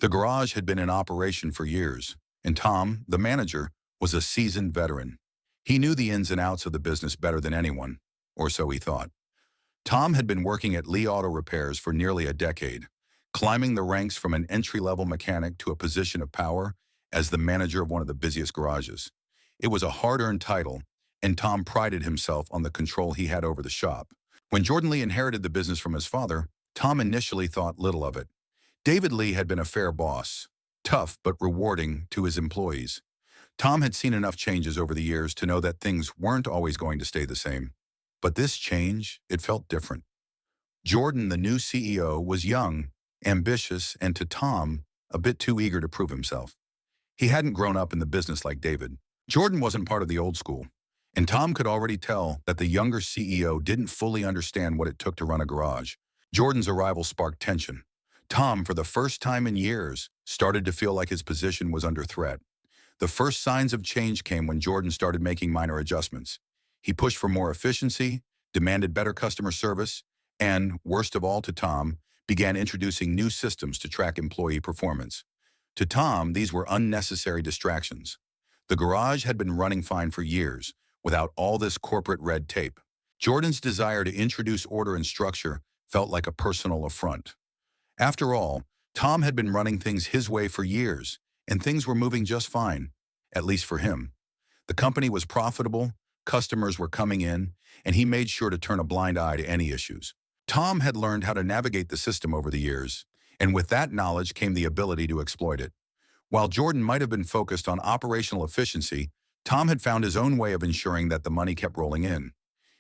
The garage had been in operation for years, and Tom, the manager, was a seasoned veteran. He knew the ins and outs of the business better than anyone, or so he thought. Tom had been working at Lee Auto Repairs for nearly a decade, climbing the ranks from an entry-level mechanic to a position of power as the manager of one of the busiest garages. It was a hard-earned title, and Tom prided himself on the control he had over the shop. When Jordan Lee inherited the business from his father, Tom initially thought little of it. David Lee had been a fair boss, tough but rewarding to his employees. Tom had seen enough changes over the years to know that things weren't always going to stay the same. But this change, it felt different. Jordan, the new CEO, was young, ambitious, and to Tom, a bit too eager to prove himself. He hadn't grown up in the business like David. Jordan wasn't part of the old school, and Tom could already tell that the younger CEO didn't fully understand what it took to run a garage. Jordan's arrival sparked tension. Tom, for the first time in years, started to feel like his position was under threat. The first signs of change came when Jordan started making minor adjustments. He pushed for more efficiency, demanded better customer service, and, worst of all to Tom, began introducing new systems to track employee performance. To Tom, these were unnecessary distractions. The garage had been running fine for years, without all this corporate red tape. Jordan's desire to introduce order and structure felt like a personal affront. After all, Tom had been running things his way for years, and things were moving just fine, at least for him. The company was profitable, customers were coming in, and he made sure to turn a blind eye to any issues. Tom had learned how to navigate the system over the years, and with that knowledge came the ability to exploit it. While Jordan might have been focused on operational efficiency, Tom had found his own way of ensuring that the money kept rolling in.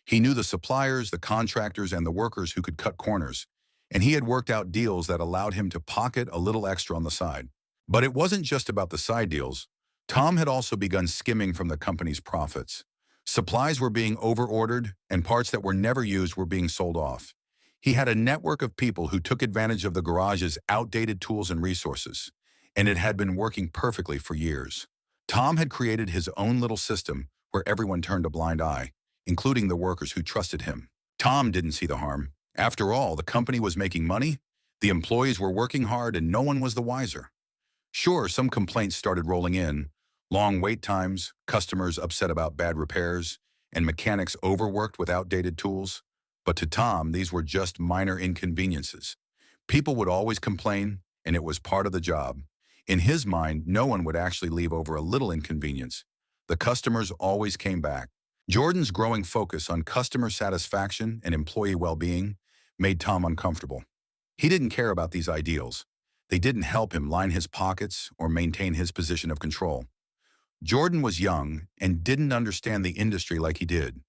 He knew the suppliers, the contractors, and the workers who could cut corners, and he had worked out deals that allowed him to pocket a little extra on the side. But it wasn't just about the side deals. Tom had also begun skimming from the company's profits. Supplies were being over-ordered, and parts that were never used were being sold off. He had a network of people who took advantage of the garage's outdated tools and resources, and it had been working perfectly for years. Tom had created his own little system where everyone turned a blind eye, including the workers who trusted him. Tom didn't see the harm. After all, the company was making money, the employees were working hard, and no one was the wiser. Sure, some complaints started rolling in: long wait times, customers upset about bad repairs, and mechanics overworked with outdated tools. But to Tom, these were just minor inconveniences. People would always complain, and it was part of the job. In his mind, no one would actually leave over a little inconvenience. The customers always came back. Jordan's growing focus on customer satisfaction and employee well-being made Tom uncomfortable. He didn't care about these ideals. They didn't help him line his pockets or maintain his position of control. Jordan was young and didn't understand the industry like he did.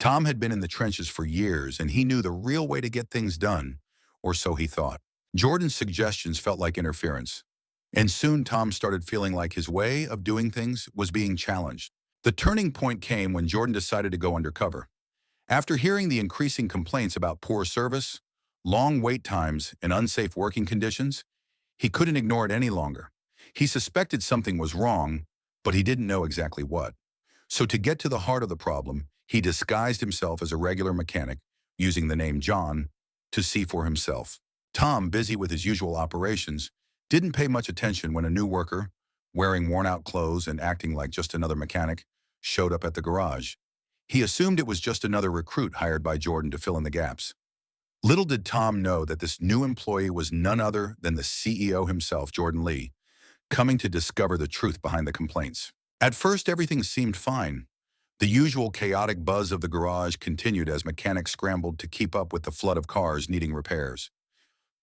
Tom had been in the trenches for years, and he knew the real way to get things done, or so he thought. Jordan's suggestions felt like interference, and soon Tom started feeling like his way of doing things was being challenged. The turning point came when Jordan decided to go undercover. After hearing the increasing complaints about poor service, long wait times, and unsafe working conditions, he couldn't ignore it any longer. He suspected something was wrong, but he didn't know exactly what. So to get to the heart of the problem, he disguised himself as a regular mechanic, using the name John, to see for himself. Tom, busy with his usual operations, didn't pay much attention when a new worker, wearing worn-out clothes and acting like just another mechanic, showed up at the garage. He assumed it was just another recruit hired by Jordan to fill in the gaps. Little did Tom know that this new employee was none other than the CEO himself, Jordan Lee, coming to discover the truth behind the complaints. At first, everything seemed fine. The usual chaotic buzz of the garage continued as mechanics scrambled to keep up with the flood of cars needing repairs.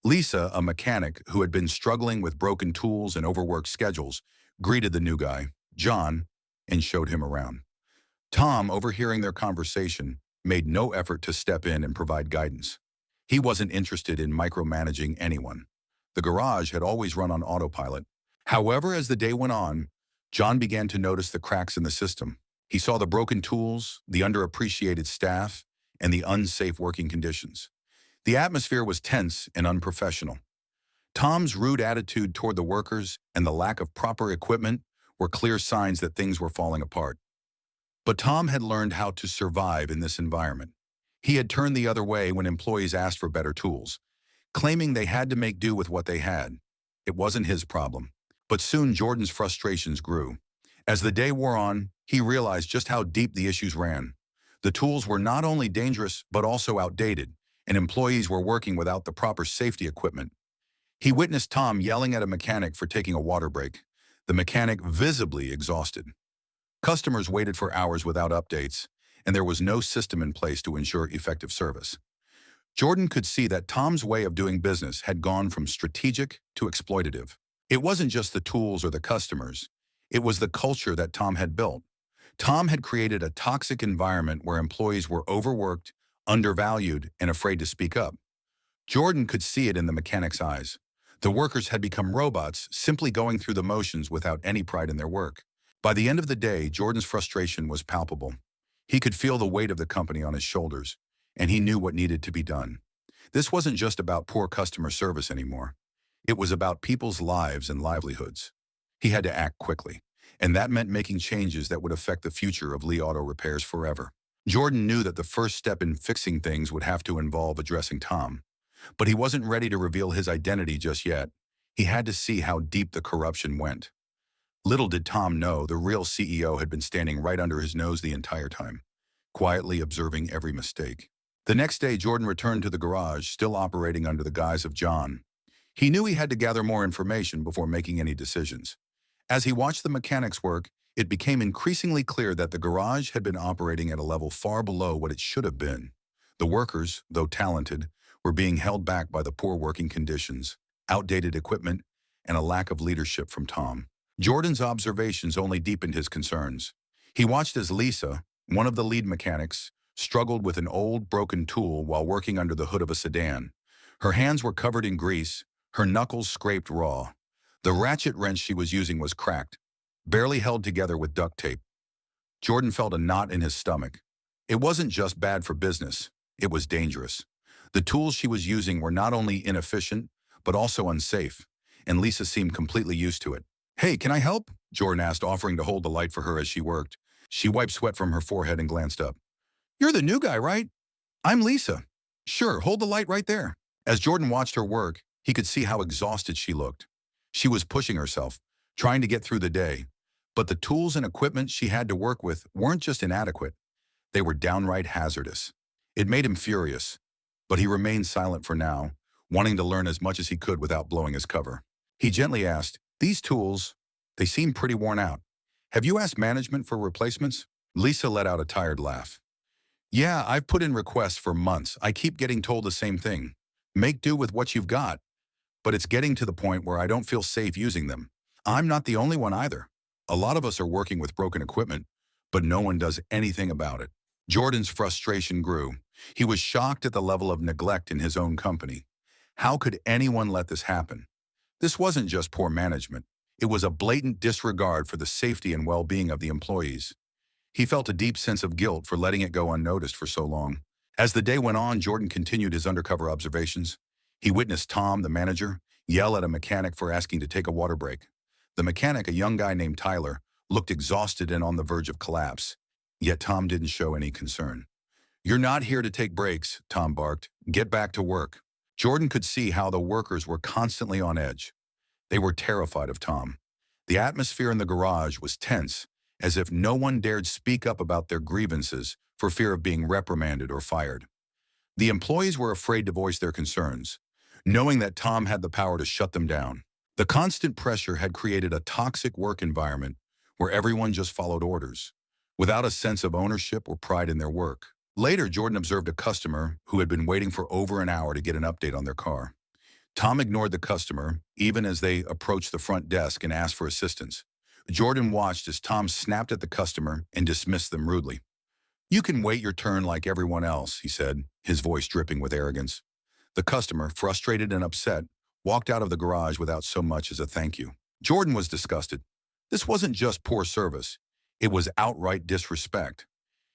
Lisa, a mechanic who had been struggling with broken tools and overworked schedules, greeted the new guy, John, and showed him around. Tom, overhearing their conversation, made no effort to step in and provide guidance. He wasn't interested in micromanaging anyone. The garage had always run on autopilot. However, as the day went on, John began to notice the cracks in the system. He saw the broken tools, the underappreciated staff, and the unsafe working conditions. The atmosphere was tense and unprofessional. Tom's rude attitude toward the workers and the lack of proper equipment were clear signs that things were falling apart. But Tom had learned how to survive in this environment. He had turned the other way when employees asked for better tools, claiming they had to make do with what they had. It wasn't his problem. But soon Jordan's frustrations grew. As the day wore on, he realized just how deep the issues ran. The tools were not only dangerous, but also outdated, and employees were working without the proper safety equipment. He witnessed Tom yelling at a mechanic for taking a water break, the mechanic visibly exhausted. Customers waited for hours without updates, and there was no system in place to ensure effective service. Jordan could see that Tom's way of doing business had gone from strategic to exploitative. It wasn't just the tools or the customers. It was the culture that Tom had built. Tom had created a toxic environment where employees were overworked, undervalued, and afraid to speak up. Jordan could see it in the mechanic's eyes. The workers had become robots, simply going through the motions without any pride in their work. By the end of the day, Jordan's frustration was palpable. He could feel the weight of the company on his shoulders, and he knew what needed to be done. This wasn't just about poor customer service anymore. It was about people's lives and livelihoods. He had to act quickly, and that meant making changes that would affect the future of Lee Auto Repairs forever. Jordan knew that the first step in fixing things would have to involve addressing Tom. But he wasn't ready to reveal his identity just yet. He had to see how deep the corruption went. Little did Tom know the real CEO had been standing right under his nose the entire time, quietly observing every mistake. The next day, Jordan returned to the garage, still operating under the guise of John. He knew he had to gather more information before making any decisions. As he watched the mechanics work, it became increasingly clear that the garage had been operating at a level far below what it should have been. The workers, though talented, were being held back by the poor working conditions, outdated equipment, and a lack of leadership from Tom. Jordan's observations only deepened his concerns. He watched as Lisa, one of the lead mechanics, struggled with an old, broken tool while working under the hood of a sedan. Her hands were covered in grease, her knuckles scraped raw. The ratchet wrench she was using was cracked, barely held together with duct tape. Jordan felt a knot in his stomach. It wasn't just bad for business, it was dangerous. The tools she was using were not only inefficient, but also unsafe, and Lisa seemed completely used to it. "Hey, can I help?" Jordan asked, offering to hold the light for her as she worked. She wiped sweat from her forehead and glanced up. "You're the new guy, right?" "I'm Lisa." "Sure, hold the light right there." As Jordan watched her work, he could see how exhausted she looked. She was pushing herself, trying to get through the day. But the tools and equipment she had to work with weren't just inadequate. They were downright hazardous. It made him furious, but he remained silent for now, wanting to learn as much as he could without blowing his cover. He gently asked, "These tools, they seem pretty worn out. Have you asked management for replacements?" Lisa let out a tired laugh. "Yeah, I've put in requests for months. I keep getting told the same thing. Make do with what you've got. But it's getting to the point where I don't feel safe using them. I'm not the only one either. A lot of us are working with broken equipment, but no one does anything about it." Jordan's frustration grew. He was shocked at the level of neglect in his own company. How could anyone let this happen? This wasn't just poor management. It was a blatant disregard for the safety and well-being of the employees. He felt a deep sense of guilt for letting it go unnoticed for so long. As the day went on, Jordan continued his undercover observations. He witnessed Tom, the manager, yell at a mechanic for asking to take a water break. The mechanic, a young guy named Tyler, looked exhausted and on the verge of collapse. Yet Tom didn't show any concern. "You're not here to take breaks," Tom barked. "Get back to work." Jordan could see how the workers were constantly on edge. They were terrified of Tom. The atmosphere in the garage was tense, as if no one dared speak up about their grievances for fear of being reprimanded or fired. The employees were afraid to voice their concerns, knowing that Tom had the power to shut them down. The constant pressure had created a toxic work environment where everyone just followed orders, without a sense of ownership or pride in their work. Later, Jordan observed a customer who had been waiting for over an hour to get an update on their car. Tom ignored the customer, even as they approached the front desk and asked for assistance. Jordan watched as Tom snapped at the customer and dismissed them rudely. "You can wait your turn like everyone else," he said, his voice dripping with arrogance. The customer, frustrated and upset, walked out of the garage without so much as a thank you. Jordan was disgusted. This wasn't just poor service. It was outright disrespect.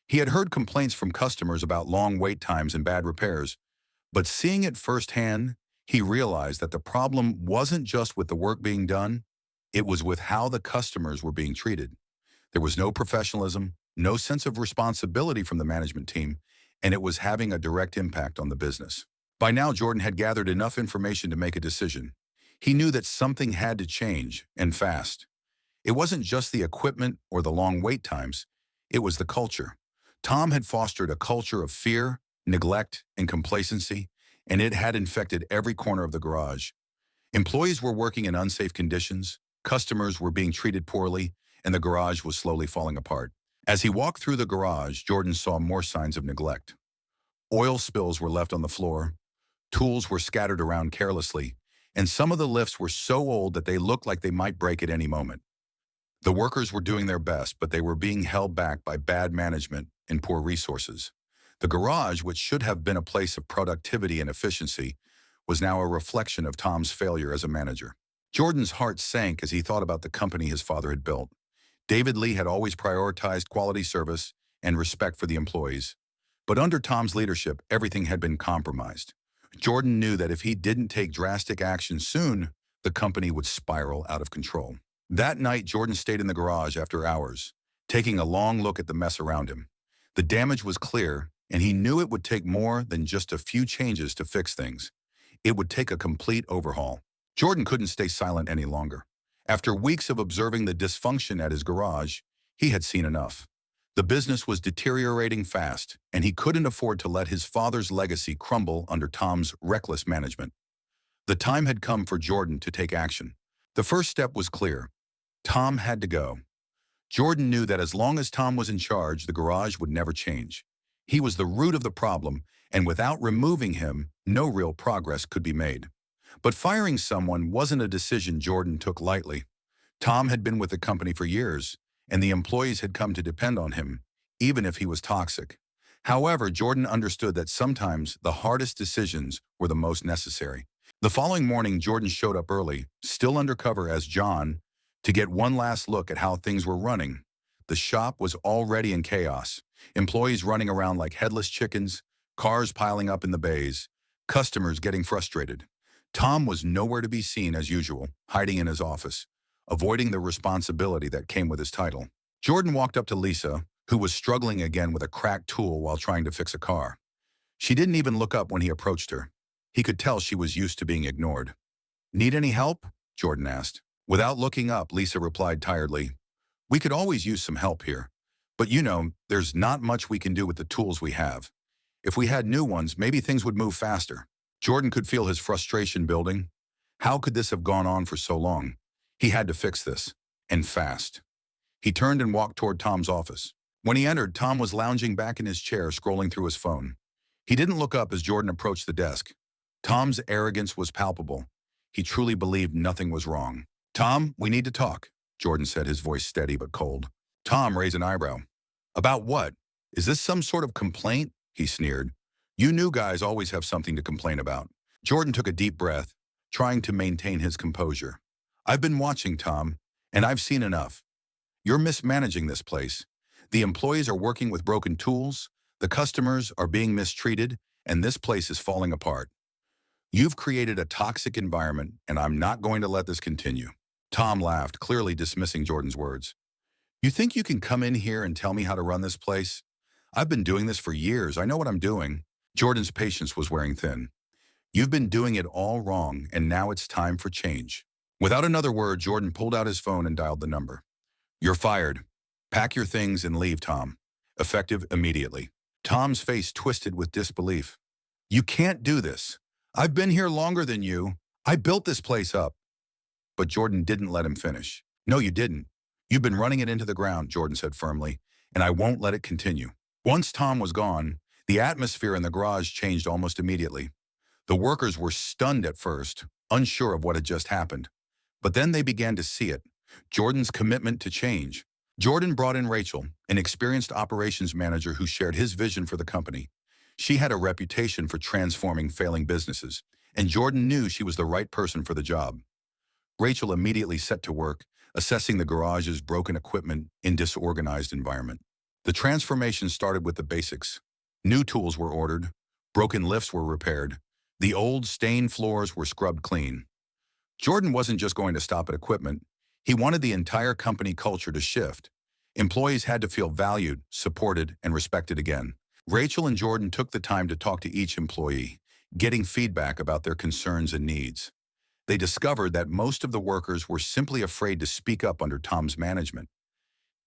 He had heard complaints from customers about long wait times and bad repairs, but seeing it firsthand, he realized that the problem wasn't just with the work being done, it was with how the customers were being treated. There was no professionalism, no sense of responsibility from the management team, and it was having a direct impact on the business. By now, Jordan had gathered enough information to make a decision. He knew that something had to change, and fast. It wasn't just the equipment or the long wait times, it was the culture. Tom had fostered a culture of fear, neglect, and complacency, and it had infected every corner of the garage. Employees were working in unsafe conditions, customers were being treated poorly, and the garage was slowly falling apart. As he walked through the garage, Jordan saw more signs of neglect. Oil spills were left on the floor, tools were scattered around carelessly, and some of the lifts were so old that they looked like they might break at any moment. The workers were doing their best, but they were being held back by bad management and poor resources. The garage, which should have been a place of productivity and efficiency, was now a reflection of Tom's failure as a manager. Jordan's heart sank as he thought about the company his father had built. David Lee had always prioritized quality service and respect for the employees. But under Tom's leadership, everything had been compromised. Jordan knew that if he didn't take drastic action soon, the company would spiral out of control. That night, Jordan stayed in the garage after hours, taking a long look at the mess around him. The damage was clear, and he knew it would take more than just a few changes to fix things. It would take a complete overhaul. Jordan couldn't stay silent any longer. After weeks of observing the dysfunction at his garage, he had seen enough. The business was deteriorating fast, and he couldn't afford to let his father's legacy crumble under Tom's reckless management. The time had come for Jordan to take action. The first step was clear. Tom had to go. Jordan knew that as long as Tom was in charge, the garage would never change. He was the root of the problem, and without removing him, no real progress could be made. But firing someone wasn't a decision Jordan took lightly. Tom had been with the company for years, and the employees had come to depend on him, even if he was toxic. However, Jordan understood that sometimes the hardest decisions were the most necessary. The following morning, Jordan showed up early, still undercover as John, to get one last look at how things were running. The shop was already in chaos. Employees running around like headless chickens, cars piling up in the bays, customers getting frustrated. Tom was nowhere to be seen as usual, hiding in his office, avoiding the responsibility that came with his title. Jordan walked up to Lisa, who was struggling again with a cracked tool while trying to fix a car. She didn't even look up when he approached her. He could tell she was used to being ignored. "Need any help?" Jordan asked. Without looking up, Lisa replied tiredly, "We could always use some help here. But there's not much we can do with the tools we have. If we had new ones, maybe things would move faster." Jordan could feel his frustration building. How could this have gone on for so long? He had to fix this, and fast. He turned and walked toward Tom's office. When he entered, Tom was lounging back in his chair, scrolling through his phone. He didn't look up as Jordan approached the desk. Tom's arrogance was palpable. He truly believed nothing was wrong. "Tom, we need to talk," Jordan said, his voice steady but cold. Tom raised an eyebrow. "About what? Is this some sort of complaint?" he sneered. "You new guys always have something to complain about." Jordan took a deep breath, trying to maintain his composure. "I've been watching, Tom, and I've seen enough. You're mismanaging this place. The employees are working with broken tools, the customers are being mistreated, and this place is falling apart. You've created a toxic environment, and I'm not going to let this continue." Tom laughed, clearly dismissing Jordan's words. "You think you can come in here and tell me how to run this place? I've been doing this for years. I know what I'm doing." Jordan's patience was wearing thin. "You've been doing it all wrong, and now it's time for change." Without another word, Jordan pulled out his phone and dialed the number. "You're fired. Pack your things and leave, Tom. Effective immediately." Tom's face twisted with disbelief. "You can't do this. I've been here longer than you. I built this place up." But Jordan didn't let him finish. "No, you didn't. You've been running it into the ground," Jordan said firmly, "and I won't let it continue." Once Tom was gone, the atmosphere in the garage changed almost immediately. The workers were stunned at first, unsure of what had just happened. But then they began to see it, Jordan's commitment to change. Jordan brought in Rachel, an experienced operations manager who shared his vision for the company. She had a reputation for transforming failing businesses, and Jordan knew she was the right person for the job. Rachel immediately set to work, assessing the garage's broken equipment in disorganized environment. The transformation started with the basics. New tools were ordered, broken lifts were repaired, the old stained floors were scrubbed clean. Jordan wasn't just going to stop at equipment. He wanted the entire company culture to shift. Employees had to feel valued, supported, and respected again. Rachel and Jordan took the time to talk to each employee, getting feedback about their concerns and needs. They discovered that most of the workers were simply afraid to speak up under Tom's management.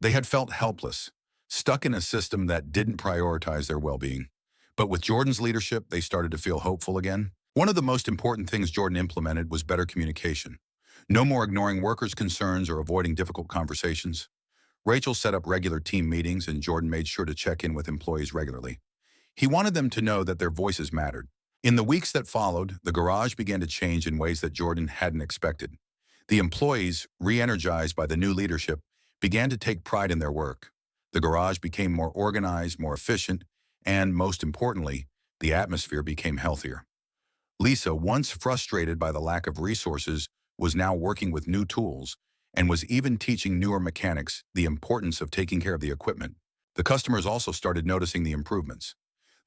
They had felt helpless, stuck in a system that didn't prioritize their well-being. But with Jordan's leadership, they started to feel hopeful again. One of the most important things Jordan implemented was better communication. No more ignoring workers' concerns or avoiding difficult conversations. Rachel set up regular team meetings, and Jordan made sure to check in with employees regularly. He wanted them to know that their voices mattered. In the weeks that followed, the garage began to change in ways that Jordan hadn't expected. The employees, re-energized by the new leadership, began to take pride in their work. The garage became more organized, more efficient, and, most importantly, the atmosphere became healthier. Lisa, once frustrated by the lack of resources, was now working with new tools and was even teaching newer mechanics the importance of taking care of the equipment. The customers also started noticing the improvements.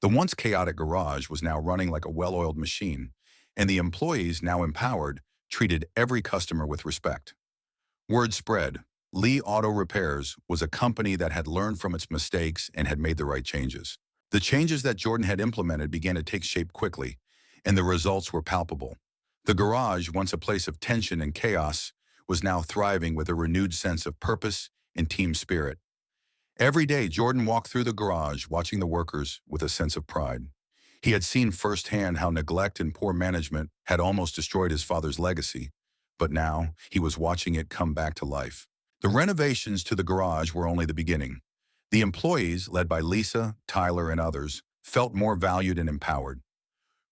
The once chaotic garage was now running like a well-oiled machine, and the employees, now empowered, treated every customer with respect. Word spread. Lee Auto Repairs was a company that had learned from its mistakes and had made the right changes. The changes that Jordan had implemented began to take shape quickly, and the results were palpable. The garage, once a place of tension and chaos, was now thriving with a renewed sense of purpose and team spirit. Every day, Jordan walked through the garage, watching the workers with a sense of pride. He had seen firsthand how neglect and poor management had almost destroyed his father's legacy, but now he was watching it come back to life. The renovations to the garage were only the beginning. The employees, led by Lisa, Tyler, and others, felt more valued and empowered.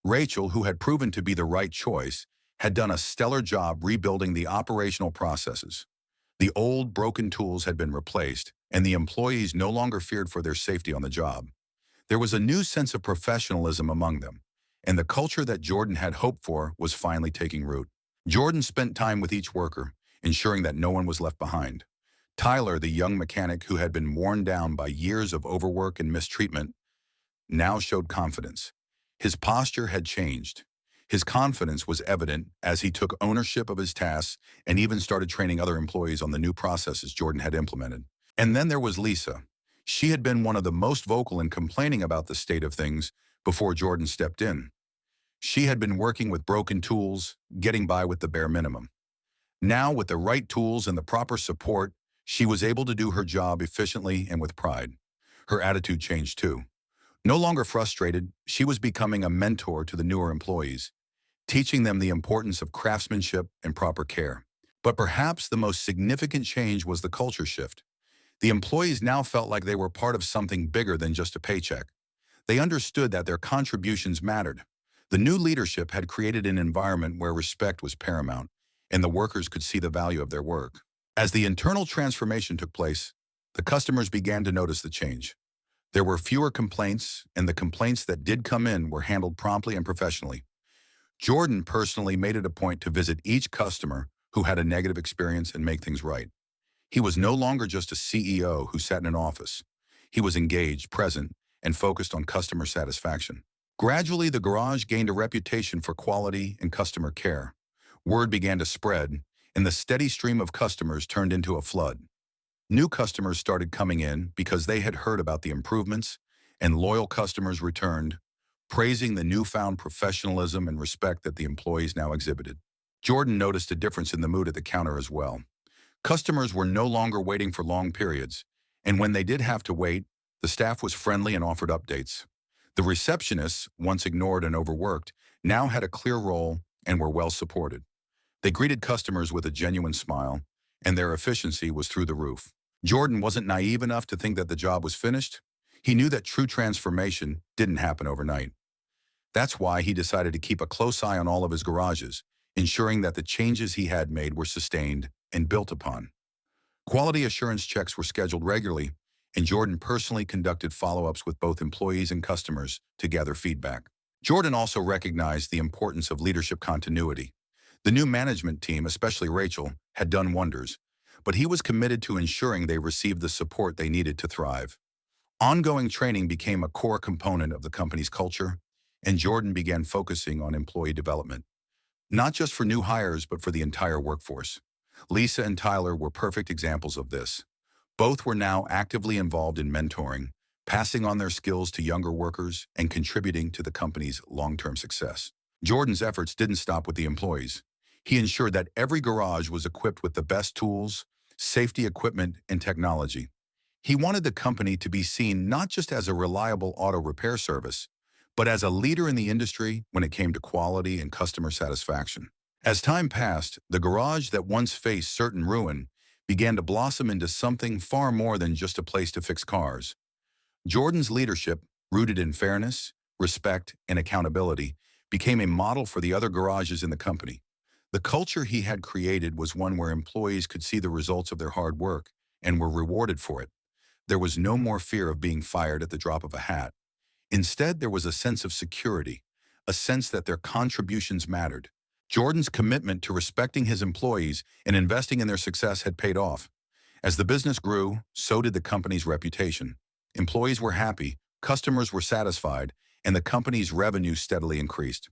Rachel, who had proven to be the right choice, had done a stellar job rebuilding the operational processes. The old, broken tools had been replaced, and the employees no longer feared for their safety on the job. There was a new sense of professionalism among them, and the culture that Jordan had hoped for was finally taking root. Jordan spent time with each worker, ensuring that no one was left behind. Tyler, the young mechanic who had been worn down by years of overwork and mistreatment, now showed confidence. His posture had changed. His confidence was evident as he took ownership of his tasks and even started training other employees on the new processes Jordan had implemented. And then there was Lisa. She had been one of the most vocal in complaining about the state of things before Jordan stepped in. She had been working with broken tools, getting by with the bare minimum. Now, with the right tools and the proper support, she was able to do her job efficiently and with pride. Her attitude changed too. No longer frustrated, she was becoming a mentor to the newer employees, teaching them the importance of craftsmanship and proper care. But perhaps the most significant change was the culture shift. The employees now felt like they were part of something bigger than just a paycheck. They understood that their contributions mattered. The new leadership had created an environment where respect was paramount, and the workers could see the value of their work. As the internal transformation took place, the customers began to notice the change. There were fewer complaints, and the complaints that did come in were handled promptly and professionally. Jordan personally made it a point to visit each customer who had a negative experience and make things right. He was no longer just a CEO who sat in an office. He was engaged, present, and focused on customer satisfaction. Gradually, the garage gained a reputation for quality and customer care. Word began to spread, and the steady stream of customers turned into a flood. New customers started coming in because they had heard about the improvements, and loyal customers returned, praising the newfound professionalism and respect that the employees now exhibited. Jordan noticed a difference in the mood at the counter as well. Customers were no longer waiting for long periods, and when they did have to wait, the staff was friendly and offered updates. The receptionists, once ignored and overworked, now had a clear role and were well supported. They greeted customers with a genuine smile, and their efficiency was through the roof. Jordan wasn't naive enough to think that the job was finished. He knew that true transformation didn't happen overnight. That's why he decided to keep a close eye on all of his garages, ensuring that the changes he had made were sustained and built upon. Quality assurance checks were scheduled regularly, and Jordan personally conducted follow-ups with both employees and customers to gather feedback. Jordan also recognized the importance of leadership continuity. The new management team, especially Rachel, had done wonders, but he was committed to ensuring they received the support they needed to thrive. Ongoing training became a core component of the company's culture, and Jordan began focusing on employee development, not just for new hires, but for the entire workforce. Lisa and Tyler were perfect examples of this. Both were now actively involved in mentoring, passing on their skills to younger workers and contributing to the company's long-term success. Jordan's efforts didn't stop with the employees. He ensured that every garage was equipped with the best tools, safety equipment, and technology. He wanted the company to be seen not just as a reliable auto repair service, but as a leader in the industry when it came to quality and customer satisfaction. As time passed, the garage that once faced certain ruin began to blossom into something far more than just a place to fix cars. Jordan's leadership, rooted in fairness, respect, and accountability, became a model for the other garages in the company. The culture he had created was one where employees could see the results of their hard work and were rewarded for it. There was no more fear of being fired at the drop of a hat. Instead, there was a sense of security, a sense that their contributions mattered. Jordan's commitment to respecting his employees and investing in their success had paid off. As the business grew, so did the company's reputation. Employees were happy, customers were satisfied, and the company's revenue steadily increased.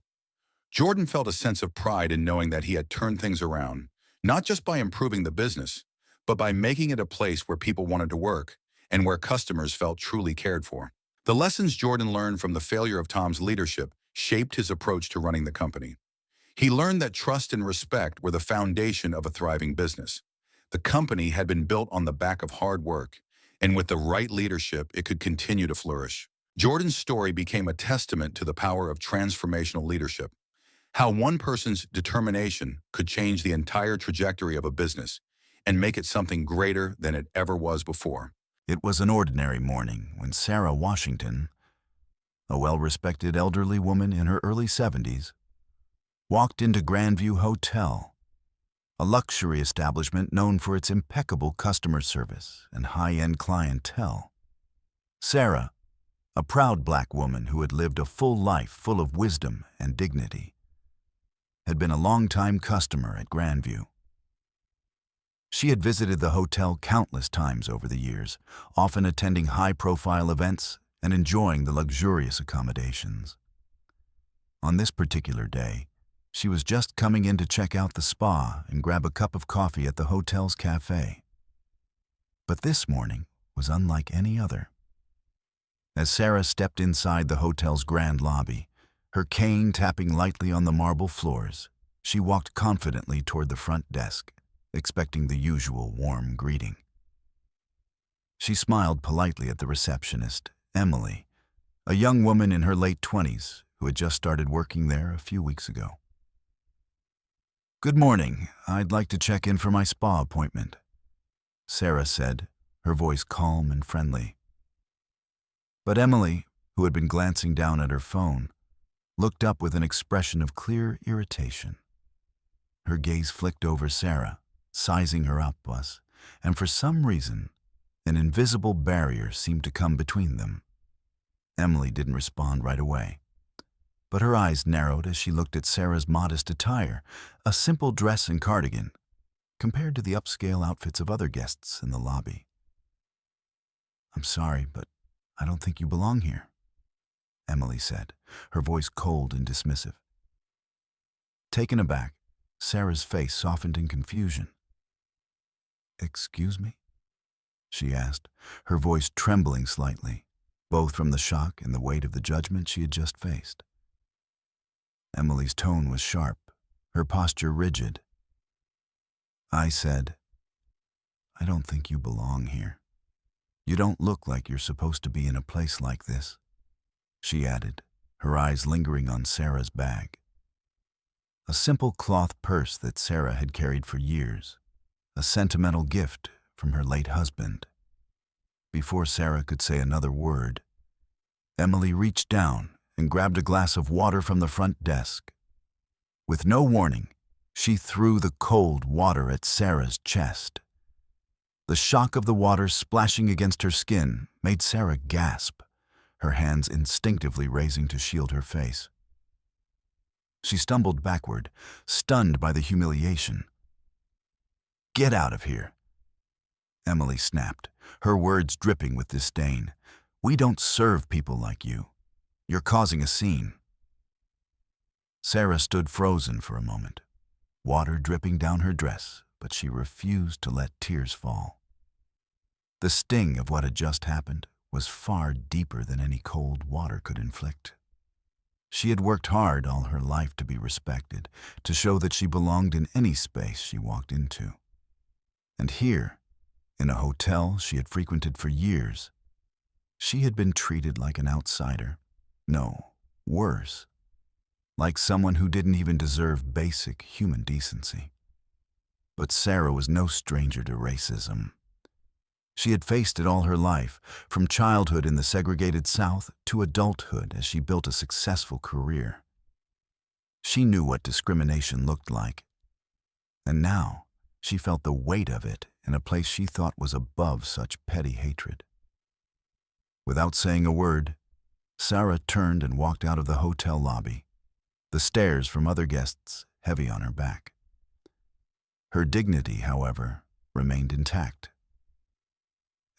Jordan felt a sense of pride in knowing that he had turned things around, not just by improving the business, but by making it a place where people wanted to work and where customers felt truly cared for. The lessons Jordan learned from the failure of Tom's leadership shaped his approach to running the company. He learned that trust and respect were the foundation of a thriving business. The company had been built on the back of hard work, and with the right leadership, it could continue to flourish. Jordan's story became a testament to the power of transformational leadership, how one person's determination could change the entire trajectory of a business and make it something greater than it ever was before. It was an ordinary morning when Sarah Washington, a well-respected elderly woman in her early 70s, walked into Grandview Hotel, a luxury establishment known for its impeccable customer service and high-end clientele. Sarah, a proud black woman who had lived a full life full of wisdom and dignity, had been a long-time customer at Grandview. She had visited the hotel countless times over the years, often attending high-profile events and enjoying the luxurious accommodations. On this particular day, she was just coming in to check out the spa and grab a cup of coffee at the hotel's cafe. But this morning was unlike any other. As Sarah stepped inside the hotel's grand lobby, her cane tapping lightly on the marble floors, she walked confidently toward the front desk, expecting the usual warm greeting. She smiled politely at the receptionist, Emily, a young woman in her late 20s who had just started working there a few weeks ago. "Good morning. I'd like to check in for my spa appointment," Sarah said, her voice calm and friendly. But Emily, who had been glancing down at her phone, looked up with an expression of clear irritation. Her gaze flicked over Sarah, sizing her up, and for some reason, an invisible barrier seemed to come between them. Emily didn't respond right away, but her eyes narrowed as she looked at Sarah's modest attire, a simple dress and cardigan, compared to the upscale outfits of other guests in the lobby. "I'm sorry, but I don't think you belong here," Emily said, her voice cold and dismissive. Taken aback, Sarah's face softened in confusion. "Excuse me?" she asked, her voice trembling slightly, both from the shock and the weight of the judgment she had just faced. Emily's tone was sharp, her posture rigid. "I said, I don't think you belong here. You don't look like you're supposed to be in a place like this," she added, her eyes lingering on Sarah's bag. A simple cloth purse that Sarah had carried for years, a sentimental gift from her late husband. Before Sarah could say another word, Emily reached down and grabbed a glass of water from the front desk. With no warning, she threw the cold water at Sarah's chest. The shock of the water splashing against her skin made Sarah gasp, her hands instinctively raising to shield her face. She stumbled backward, stunned by the humiliation. "Get out of here," Emily snapped, her words dripping with disdain. "We don't serve people like you. You're causing a scene." Sarah stood frozen for a moment, water dripping down her dress, but she refused to let tears fall. The sting of what had just happened was far deeper than any cold water could inflict. She had worked hard all her life to be respected, to show that she belonged in any space she walked into. And here, in a hotel she had frequented for years, she had been treated like an outsider. No, worse, like someone who didn't even deserve basic human decency. But Sarah was no stranger to racism. She had faced it all her life, from childhood in the segregated South to adulthood as she built a successful career. She knew what discrimination looked like, and now she felt the weight of it in a place she thought was above such petty hatred. Without saying a word, Sarah turned and walked out of the hotel lobby, the stares from other guests heavy on her back. Her dignity, however, remained intact.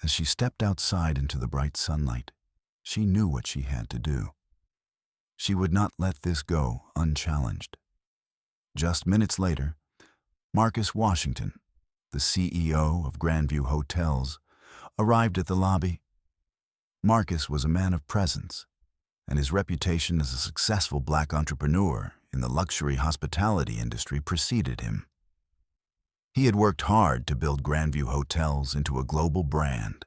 As she stepped outside into the bright sunlight, she knew what she had to do. She would not let this go unchallenged. Just minutes later, Marcus Washington, the CEO of Grandview Hotels, arrived at the lobby. Marcus was a man of presence, and his reputation as a successful black entrepreneur in the luxury hospitality industry preceded him. He had worked hard to build Grandview Hotels into a global brand,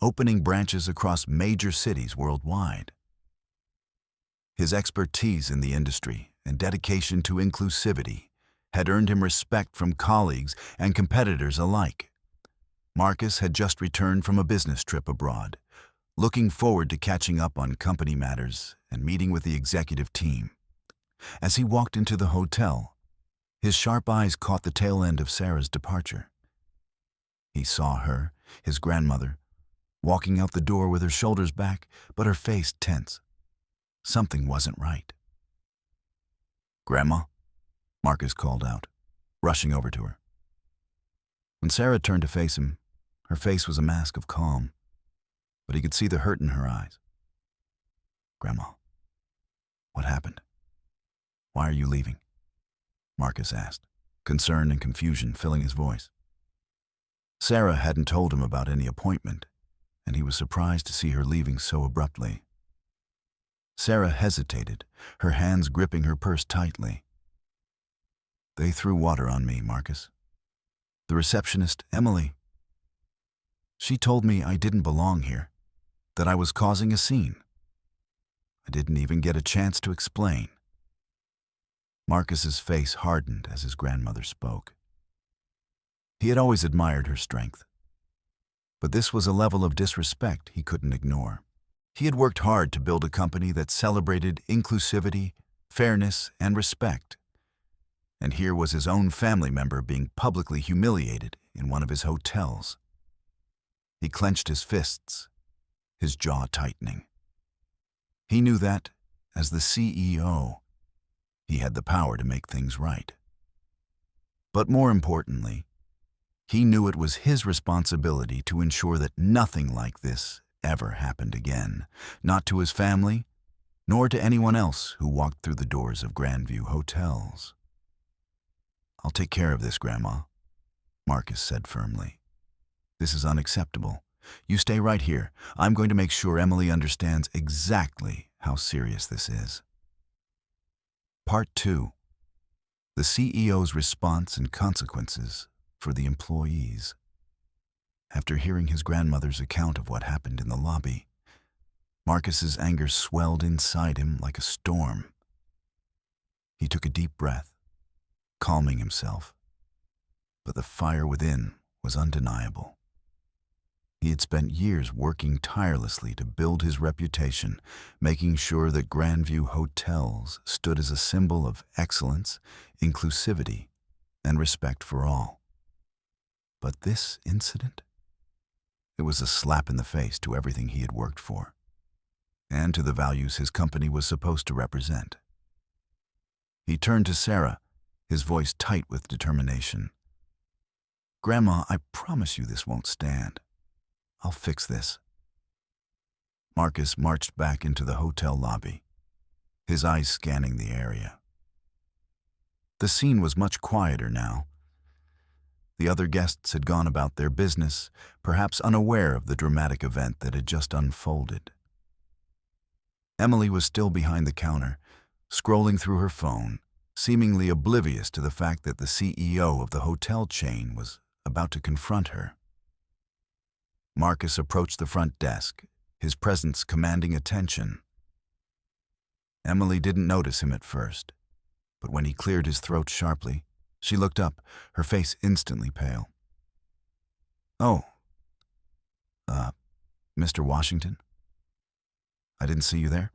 opening branches across major cities worldwide. His expertise in the industry and dedication to inclusivity had earned him respect from colleagues and competitors alike. Marcus had just returned from a business trip abroad, looking forward to catching up on company matters and meeting with the executive team. As he walked into the hotel, his sharp eyes caught the tail end of Sarah's departure. He saw her, his grandmother, walking out the door with her shoulders back, but her face tense. Something wasn't right. "Grandma?" Marcus called out, rushing over to her. When Sarah turned to face him, her face was a mask of calm, but he could see the hurt in her eyes. "Grandma, what happened? Why are you leaving?" Marcus asked, concern and confusion filling his voice. Sarah hadn't told him about any appointment, and he was surprised to see her leaving so abruptly. Sarah hesitated, her hands gripping her purse tightly. "They threw water on me, Marcus. The receptionist, Emily. She told me I didn't belong here, that I was causing a scene. I didn't even get a chance to explain." Marcus's face hardened as his grandmother spoke. He had always admired her strength, but this was a level of disrespect he couldn't ignore. He had worked hard to build a company that celebrated inclusivity, fairness, and respect. And here was his own family member being publicly humiliated in one of his hotels. He clenched his fists, his jaw tightening. He knew that, as the CEO, he had the power to make things right. But more importantly, he knew it was his responsibility to ensure that nothing like this ever happened again, not to his family, nor to anyone else who walked through the doors of Grandview Hotels. "I'll take care of this, Grandma," Marcus said firmly. "This is unacceptable. You stay right here. I'm going to make sure Emily understands exactly how serious this is." Part 2. The CEO's response and consequences for the employees. After hearing his grandmother's account of what happened in the lobby, Marcus's anger swelled inside him like a storm. He took a deep breath, calming himself, but the fire within was undeniable. He had spent years working tirelessly to build his reputation, making sure that Grandview Hotels stood as a symbol of excellence, inclusivity, and respect for all. But this incident? It was a slap in the face to everything he had worked for, and to the values his company was supposed to represent. He turned to Sarah, his voice tight with determination. "Grandma, I promise you this won't stand. I'll fix this." Marcus marched back into the hotel lobby, his eyes scanning the area. The scene was much quieter now. The other guests had gone about their business, perhaps unaware of the dramatic event that had just unfolded. Emily was still behind the counter, scrolling through her phone, seemingly oblivious to the fact that the CEO of the hotel chain was about to confront her. Marcus approached the front desk, his presence commanding attention. Emily didn't notice him at first, but when he cleared his throat sharply, she looked up, her face instantly pale. "Oh, Mr. Washington? I didn't see you there."